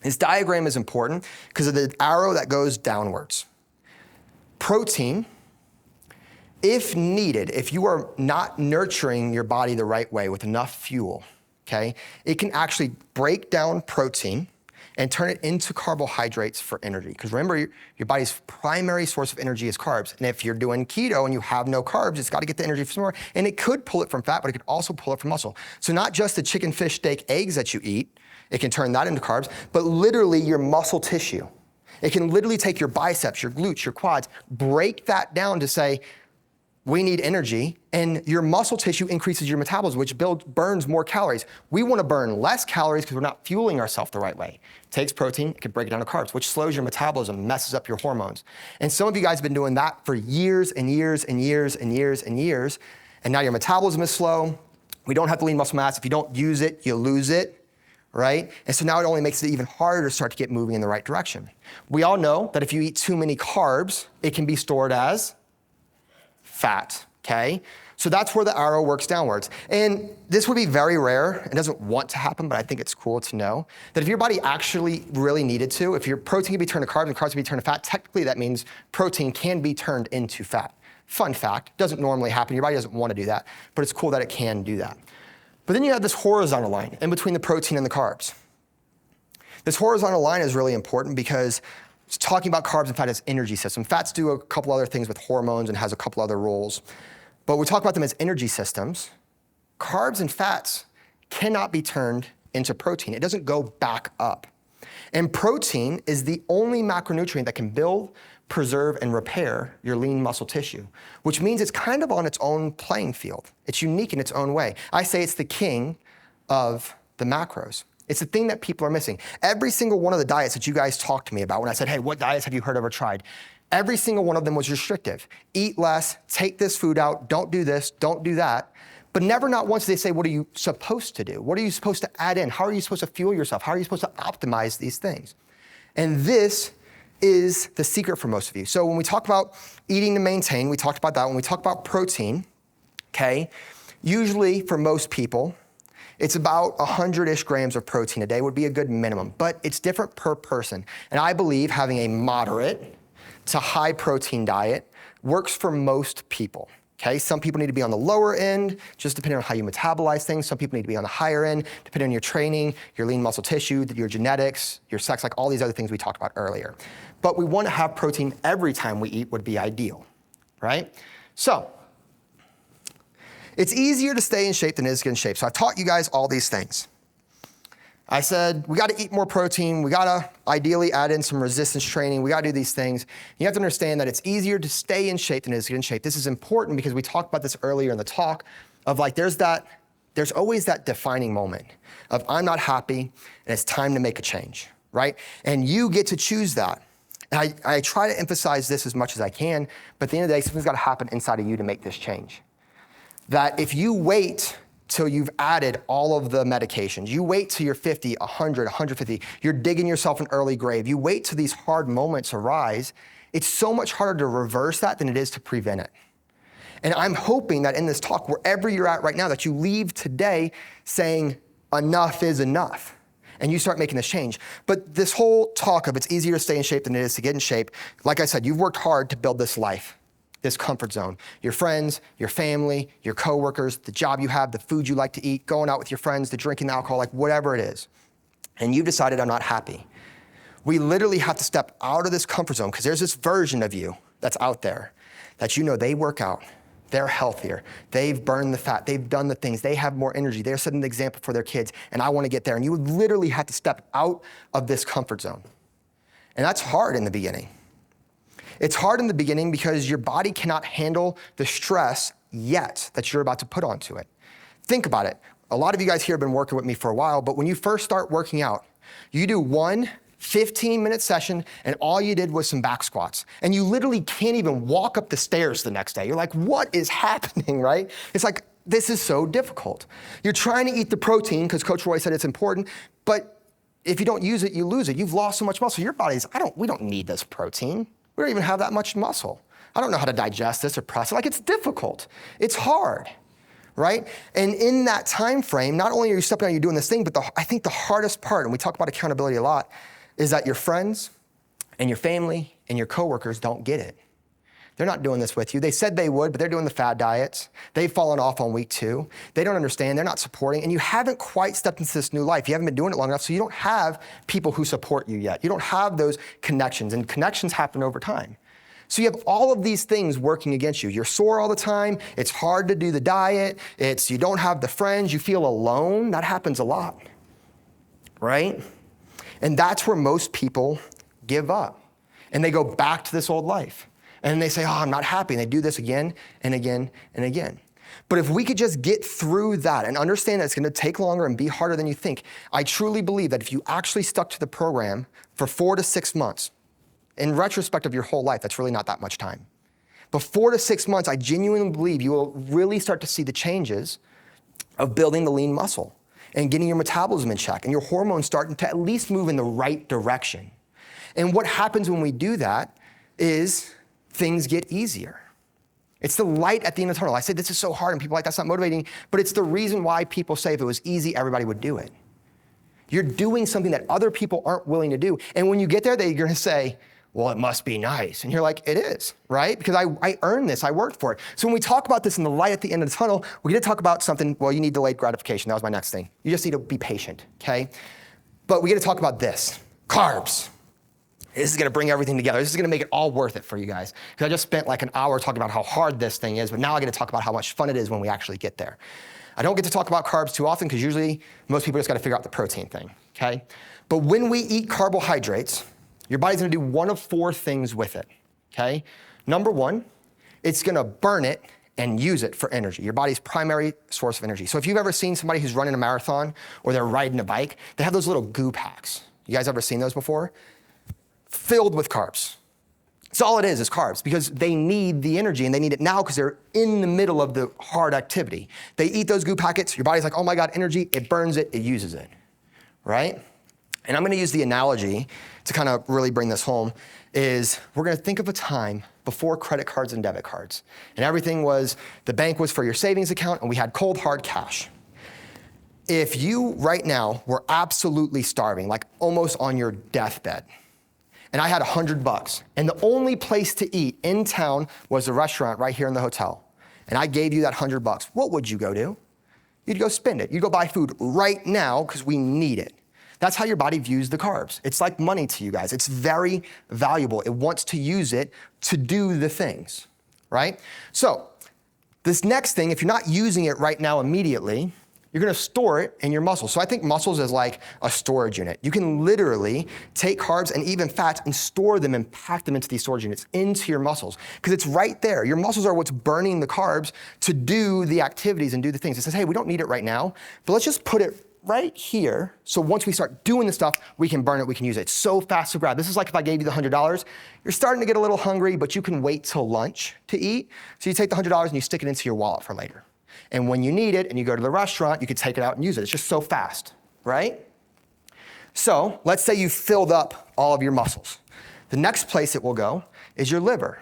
This diagram is important because of the arrow that goes downwards. Protein, if needed, if you are not nurturing your body the right way with enough fuel, okay, it can actually break down protein and turn it into carbohydrates for energy. Because remember, your body's primary source of energy is carbs. And if you're doing keto and you have no carbs, it's got to get the energy from somewhere. And it could pull it from fat, but it could also pull it from muscle. So not just the chicken, fish, steak, eggs that you eat, it can turn that into carbs, but literally your muscle tissue. It can literally take your biceps, your glutes, your quads, break that down to say, we need energy, and your muscle tissue increases your metabolism, which burns more calories. We want to burn less calories because we're not fueling ourselves the right way. It takes protein, it can break it down to carbs, which slows your metabolism, messes up your hormones. And some of you guys have been doing that for years and years and years and years and years, and now your metabolism is slow. We don't have the lean muscle mass. If you don't use it, you lose it, right? And so now it only makes it even harder to start to get moving in the right direction. We all know that if you eat too many carbs, it can be stored as fat, okay? So that's where the arrow works downwards. And this would be very rare. It doesn't want to happen, but I think it's cool to know that if your body actually really needed to, if your protein can be turned to carbs and carbs can be turned to fat, technically that means protein can be turned into fat. Fun fact, doesn't normally happen. Your body doesn't want to do that, but it's cool that it can do that. But then you have this horizontal line in between the protein and the carbs. This horizontal line is really important because it's talking about carbs and fat as energy system. Fats do a couple other things with hormones and has a couple other roles. But we talk about them as energy systems. Carbs and fats cannot be turned into protein. It doesn't go back up. And protein is the only macronutrient that can build, preserve, and repair your lean muscle tissue, which means it's kind of on its own playing field. It's unique in its own way. I say it's the king of the macros. It's the thing that people are missing. Every single one of the diets that you guys talked to me about when I said, hey, what diets have you heard of or tried? Every single one of them was restrictive. Eat less, take this food out, don't do this, don't do that. But never not once did they say, what are you supposed to do? What are you supposed to add in? How are you supposed to fuel yourself? How are you supposed to optimize these things? And this is the secret for most of you. So when we talk about eating to maintain, we talked about that. When we talk about protein, okay, usually for most people, it's about 100-ish grams of protein a day would be a good minimum, but it's different per person. And I believe having a moderate to high protein diet works for most people. Okay, some people need to be on the lower end, just depending on how you metabolize things. Some people need to be on the higher end, depending on your training, your lean muscle tissue, your genetics, your sex, like all these other things we talked about earlier. But we want to have protein every time we eat would be ideal, right? So, it's easier to stay in shape than it is to get in shape. So I've taught you guys all these things. I said, we got to eat more protein. We got to ideally add in some resistance training. We got to do these things. You have to understand that it's easier to stay in shape than it is to get in shape. This is important because we talked about this earlier in the talk of like, there's always that defining moment of I'm not happy and it's time to make a change, right? And you get to choose that. And I try to emphasize this as much as I can, but at the end of the day, something's got to happen inside of you to make this change. That if you wait till you've added all of the medications. You wait till you're 50, 100, 150. You're digging yourself an early grave. You wait till these hard moments arise. It's so much harder to reverse that than it is to prevent it. And I'm hoping that in this talk, wherever you're at right now, that you leave today saying enough is enough. And you start making this change. But this whole talk of it's easier to stay in shape than it is to get in shape, like I said, you've worked hard to build this life. This comfort zone. Your friends, your family, your coworkers, the job you have, the food you like to eat, going out with your friends, the drinking, the alcohol, like whatever it is. And you've decided I'm not happy. We literally have to step out of this comfort zone because there's this version of you that's out there that you know they work out, they're healthier, they've burned the fat, they've done the things, they have more energy, they're setting the example for their kids, and I want to get there. And you would literally have to step out of this comfort zone. And that's hard in the beginning. It's hard in the beginning because your body cannot handle the stress yet that you're about to put onto it. Think about it. A lot of you guys here have been working with me for a while, but when you first start working out, you do one 15-minute session and all you did was some back squats. And you literally can't even walk up the stairs the next day. You're like, what is happening, right? It's like, this is so difficult. You're trying to eat the protein because Coach Roy said it's important, but if you don't use it, you lose it. You've lost so much muscle. Your body's, we don't need this protein. We don't even have that much muscle. I don't know how to digest this or process it. Like, it's difficult. It's hard, right? And in that time frame, not only are you stepping out, you're doing this thing, but I think the hardest part, and we talk about accountability a lot, is that your friends and your family and your coworkers don't get it. They're not doing this with you. They said they would, but they're doing the fad diets. They've fallen off on week 2. They don't understand. They're not supporting. And you haven't quite stepped into this new life. You haven't been doing it long enough, so you don't have people who support you yet. You don't have those connections, and connections happen over time. So you have all of these things working against you. You're sore all the time. It's hard to do the diet. You don't have the friends. You feel alone. That happens a lot, right? And that's where most people give up. And they go back to this old life. And they say, oh, I'm not happy. And they do this again and again and again. But if we could just get through that and understand that it's going to take longer and be harder than you think, I truly believe that if you actually stuck to the program for 4 to 6 months, in retrospect of your whole life, that's really not that much time. But 4 to 6 months, I genuinely believe you will really start to see the changes of building the lean muscle and getting your metabolism in check and your hormones starting to at least move in the right direction. And what happens when we do that is things get easier. It's the light at the end of the tunnel. I say this is so hard and people are like, that's not motivating, but it's the reason why people say if it was easy, everybody would do it. You're doing something that other people aren't willing to do. And when you get there, they're gonna say, well, it must be nice. And you're like, it is, right? Because I earned this, I worked for it. So when we talk about this in the light at the end of the tunnel, we're gonna talk about something, well, you need delayed gratification. That was my next thing. You just need to be patient, okay? But we get to talk about this, carbs. This is gonna bring everything together. This is gonna make it all worth it for you guys. Because I just spent like an hour talking about how hard this thing is, but now I get to talk about how much fun it is when we actually get there. I don't get to talk about carbs too often because usually most people just gotta figure out the protein thing, okay? But when we eat carbohydrates, your body's gonna do one of 4 things with it, okay? Number 1, it's gonna burn it and use it for energy, your body's primary source of energy. So if you've ever seen somebody who's running a marathon or they're riding a bike, they have those little goo packs. You guys ever seen those before? Filled with carbs. That's all it is carbs, because they need the energy and they need it now because they're in the middle of the hard activity. They eat those goo packets, your body's like, oh my God, energy, it burns it, it uses it, right? And I'm gonna use the analogy to kind of really bring this home is we're gonna think of a time before credit cards and debit cards. And everything was, the bank was for your savings account and we had cold hard cash. If you right now were absolutely starving, like almost on your deathbed, and I had $100 and the only place to eat in town was a restaurant right here in the hotel, and I gave you that $100, what would you go do? You'd go spend it. You'd go buy food right now because we need it. That's how your body views the carbs. It's like money to you guys. It's very valuable. It wants to use it to do the things, right? So this next thing, if you're not using it right now immediately, you're gonna store it in your muscles. So I think muscles is like a storage unit. You can literally take carbs and even fats and store them and pack them into these storage units, into your muscles, because it's right there. Your muscles are what's burning the carbs to do the activities and do the things. It says, hey, we don't need it right now, but let's just put it right here, so once we start doing the stuff, we can burn it, we can use it. It's so fast to grab. This is like if I gave you the $100, you're starting to get a little hungry, but you can wait till lunch to eat. So you take the $100 and you stick it into your wallet for later. And when you need it and you go to the restaurant, you can take it out and use it. It's just so fast, right? So let's say you filled up all of your muscles. The next place it will go is your liver,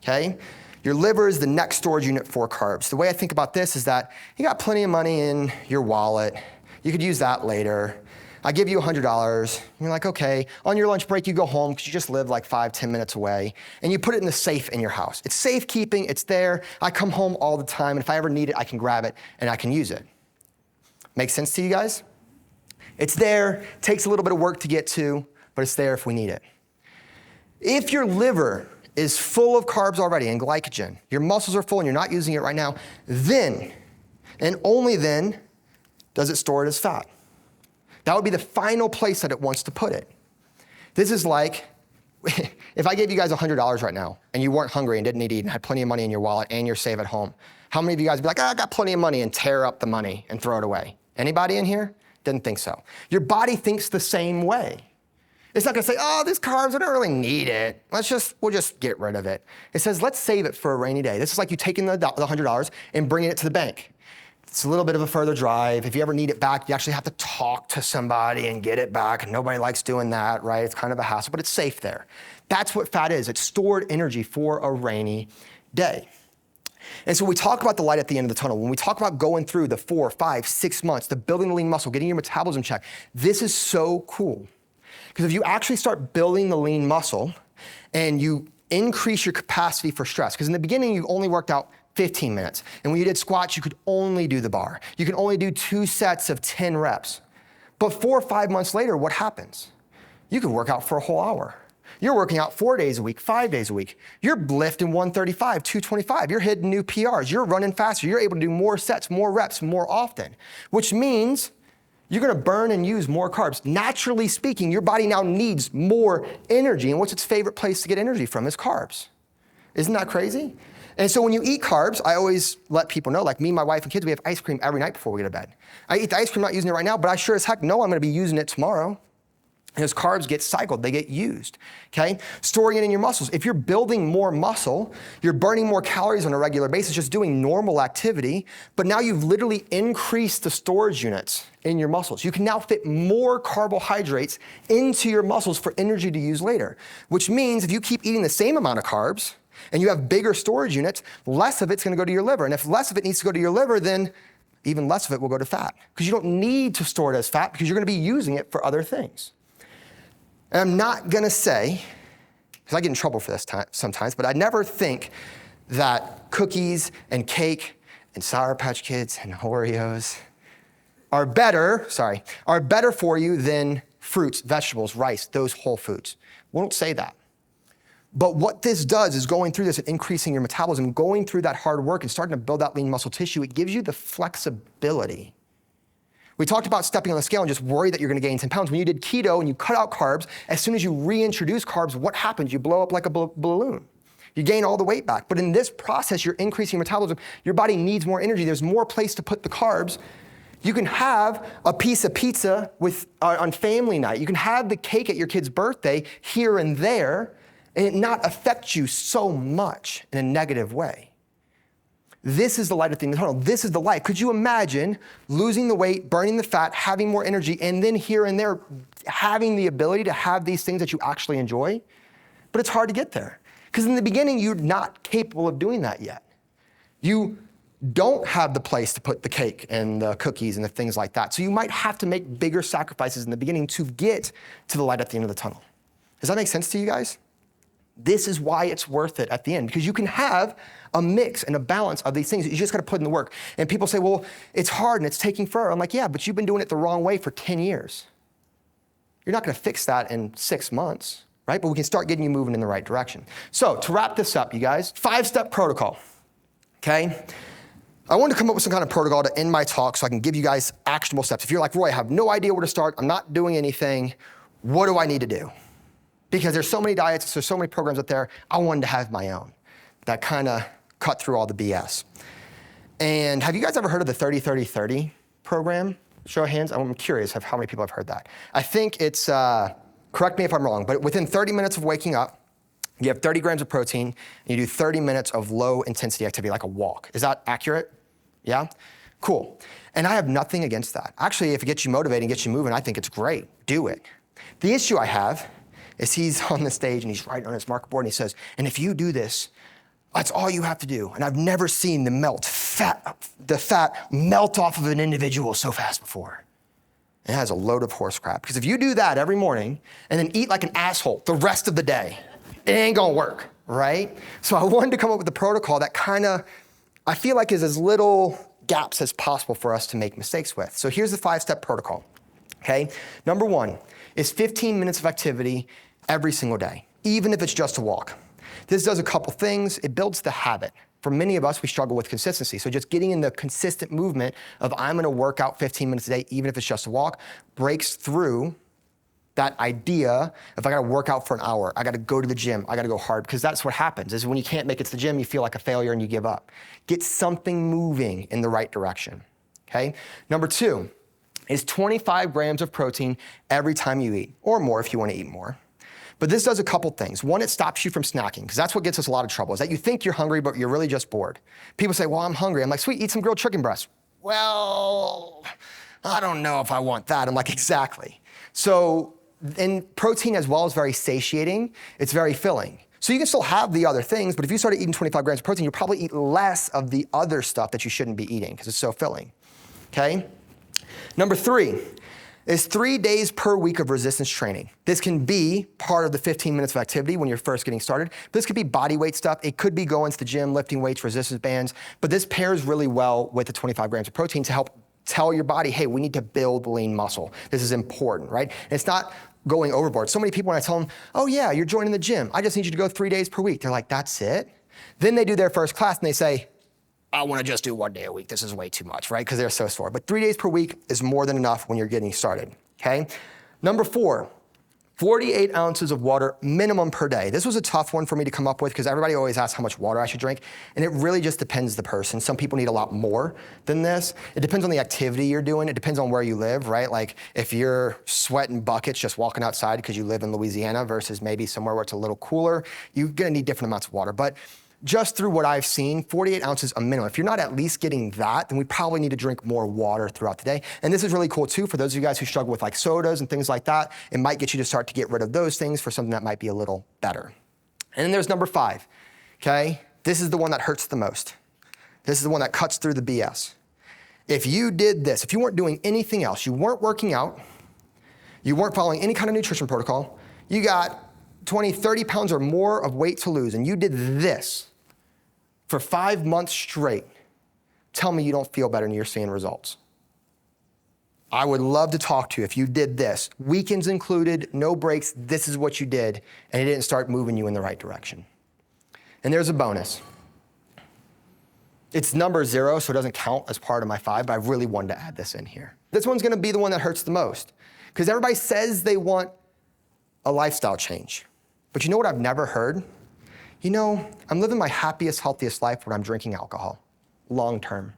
okay? Your liver is the next storage unit for carbs. The way I think about this is that you got plenty of money in your wallet. You could use that later. I give you $100. You're like, okay. On your lunch break, you go home because you just live like 5-10 minutes away, and you put it in the safe in your house. It's safekeeping, it's there. I come home all the time, and if I ever need it, I can grab it and I can use it. Make sense to you guys? It's there, takes a little bit of work to get to, but it's there if we need it. If your liver is full of carbs already and glycogen, your muscles are full and you're not using it right now, then, and only then, does it store it as fat. That would be the final place that it wants to put it. This is like, if I gave you guys $100 right now and you weren't hungry and didn't need to eat and had plenty of money in your wallet and you're safe at home, how many of you guys would be like, I got plenty of money, and tear up the money and throw it away? Anybody in here? Didn't think so. Your body thinks the same way. It's not gonna say, oh, these carbs, I don't really need it. We'll just get rid of it. It says, let's save it for a rainy day. This is like you taking the $100 and bringing it to the bank. It's a little bit of a further drive. If you ever need it back, you actually have to talk to somebody and get it back. And nobody likes doing that, right? It's kind of a hassle, but it's safe there. That's what fat is. It's stored energy for a rainy day. And so we talk about the light at the end of the tunnel. When we talk about going through the 4, 5, 6 months, the building the lean muscle, getting your metabolism checked, this is so cool. Because if you actually start building the lean muscle and you increase your capacity for stress, because in the beginning you only worked out 15 minutes. And when you did squats, you could only do the bar. You can only do 2 sets of 10 reps. But 4 or 5 months later, what happens? You can work out for a whole hour. You're working out 4 days a week, 5 days a week. You're lifting 135, 225. You're hitting new PRs. You're running faster. You're able to do more sets, more reps, more often, which means you're gonna burn and use more carbs. Naturally speaking, your body now needs more energy. And what's its favorite place to get energy from is carbs. Isn't that crazy? And so when you eat carbs, I always let people know, like me, my wife, and kids, we have ice cream every night before we go to bed. I eat the ice cream, not using it right now, but I sure as heck know I'm gonna be using it tomorrow. Because carbs get cycled, they get used, okay? Storing it in your muscles. If you're building more muscle, you're burning more calories on a regular basis, just doing normal activity, but now you've literally increased the storage units in your muscles. You can now fit more carbohydrates into your muscles for energy to use later, which means if you keep eating the same amount of carbs, and you have bigger storage units, less of it's gonna go to your liver. And if less of it needs to go to your liver, then even less of it will go to fat. Because you don't need to store it as fat because you're gonna be using it for other things. And I'm not gonna say, because I get in trouble for this sometimes, but I never think that cookies and cake and Sour Patch Kids and Oreos are better for you than fruits, vegetables, rice, those whole foods. Won't say that. But what this does is going through this and increasing your metabolism, going through that hard work and starting to build that lean muscle tissue, it gives you the flexibility. We talked about stepping on the scale and just worry that you're gonna gain 10 pounds. When you did keto and you cut out carbs, as soon as you reintroduce carbs, what happens? You blow up like a balloon. You gain all the weight back. But in this process, you're increasing your metabolism. Your body needs more energy. There's more place to put the carbs. You can have a piece of pizza on family night. You can have the cake at your kid's birthday here and there, and it not affect you so much in a negative way. This is the light at the end of the tunnel. This is the life. Could you imagine losing the weight, burning the fat, having more energy, and then here and there having the ability to have these things that you actually enjoy? But it's hard to get there. Because in the beginning, you're not capable of doing that yet. You don't have the place to put the cake and the cookies and the things like that. So you might have to make bigger sacrifices in the beginning to get to the light at the end of the tunnel. Does that make sense to you guys? This is why it's worth it at the end, because you can have a mix and a balance of these things. You just got to put in the work. And people say, well, it's hard and it's taking forever. I'm like, yeah, but you've been doing it the wrong way for 10 years. You're not going to fix that in 6 months, right? But we can start getting you moving in the right direction. So to wrap this up, you guys, 5-step protocol, okay? I wanted to come up with some kind of protocol to end my talk so I can give you guys actionable steps. If you're like, Roy, I have no idea where to start, I'm not doing anything, what do I need to do? Because there's so many diets, there's so many programs out there, I wanted to have my own that kind of cut through all the BS. And have you guys ever heard of the 30-30-30 program? Show of hands, I'm curious of how many people have heard that. I think it's, correct me if I'm wrong, but within 30 minutes of waking up, you have 30 grams of protein, and you do 30 minutes of low intensity activity, like a walk. Is that accurate? Yeah? Cool. And I have nothing against that. Actually, if it gets you motivated and gets you moving, I think it's great. Do it. The issue I have is he's on the stage and he's writing on his marker board and he says, and if you do this, that's all you have to do. And I've never seen the fat melt off of an individual so fast before. It has a load of horse crap. Because if you do that every morning and then eat like an asshole the rest of the day, it ain't gonna work, right? So I wanted to come up with a protocol that kind of, I feel like is as little gaps as possible for us to make mistakes with. So here's the 5-step protocol, okay? Number 1 is 15 minutes of activity every single day, even if it's just a walk. This does a couple things. It builds the habit. For many of us, we struggle with consistency. So just getting in the consistent movement of I'm gonna work out 15 minutes a day, even if it's just a walk, breaks through that idea of I gotta work out for an hour, I gotta go to the gym, I gotta go hard, because that's what happens, is when you can't make it to the gym, you feel like a failure and you give up. Get something moving in the right direction, okay? Number 2 is 25 grams of protein every time you eat, or more if you wanna eat more. But this does a couple things. One, it stops you from snacking, because that's what gets us a lot of trouble, is that you think you're hungry, but you're really just bored. People say, well, I'm hungry. I'm like, sweet, eat some grilled chicken breasts. Well, I don't know if I want that. I'm like, exactly. So, and protein as well is very satiating. It's very filling. So you can still have the other things, but if you started eating 25 grams of protein, you'll probably eat less of the other stuff that you shouldn't be eating because it's so filling, okay? Number 3 is 3 days per week of resistance training. This can be part of the 15 minutes of activity when you're first getting started. This could be body weight stuff. It could be going to the gym, lifting weights, resistance bands, but this pairs really well with the 25 grams of protein to help tell your body, hey, we need to build lean muscle. This is important, right? And it's not going overboard. So many people, when I tell them, oh yeah, you're joining the gym, I just need you to go 3 days per week. They're like, that's it? Then they do their first class and they say, I want to just do 1 day a week. This is way too much, right? Because they're so sore. But 3 days per week is more than enough when you're getting started, okay? Number 4, 48 ounces of water minimum per day. This was a tough one for me to come up with because everybody always asks how much water I should drink, and it really just depends the person. Some people need a lot more than this. It depends on the activity you're doing. It depends on where you live, right? Like if you're sweating buckets just walking outside because you live in Louisiana versus maybe somewhere where it's a little cooler, you're gonna need different amounts of water. But just through what I've seen, 48 ounces a minimum. If you're not at least getting that, then we probably need to drink more water throughout the day. And this is really cool too for those of you guys who struggle with like sodas and things like that. It might get you to start to get rid of those things for something that might be a little better. And then there's number 5, okay? This is the one that hurts the most. This is the one that cuts through the BS. If you did this, if you weren't doing anything else, you weren't working out, you weren't following any kind of nutrition protocol, you got 20, 30 pounds or more of weight to lose, and you did this for 5 months straight, tell me you don't feel better and you're seeing results. I would love to talk to you if you did this. Weekends included, no breaks, this is what you did, and it didn't start moving you in the right direction. And there's a bonus. It's number 0, so it doesn't count as part of my 5, but I really wanted to add this in here. This one's gonna be the one that hurts the most, because everybody says they want a lifestyle change. But you know what I've never heard? You know, I'm living my happiest, healthiest life when I'm drinking alcohol, long term.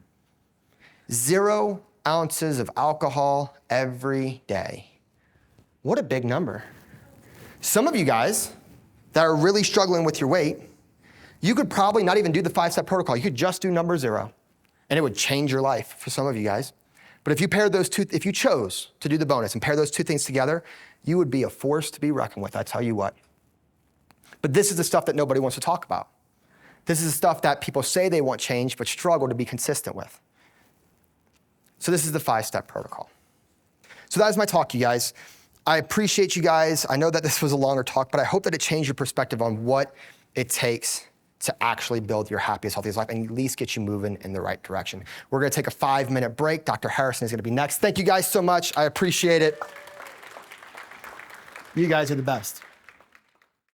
0 ounces of alcohol every day. What a big number. Some of you guys that are really struggling with your weight, you could probably not even do the 5-step protocol. You could just do number 0, and it would change your life for some of you guys. But if you paired those two, if you chose to do the bonus and pair those 2 things together, you would be a force to be reckoned with, I tell you what. But this is the stuff that nobody wants to talk about. This is the stuff that people say they want change, but struggle to be consistent with. So this is the 5-step protocol. So that is my talk, you guys. I appreciate you guys. I know that this was a longer talk, but I hope that it changed your perspective on what it takes to actually build your happiest, healthiest life and at least get you moving in the right direction. We're gonna take a 5-minute break. Dr. Harrison is gonna be next. Thank you guys so much. I appreciate it. You guys are the best.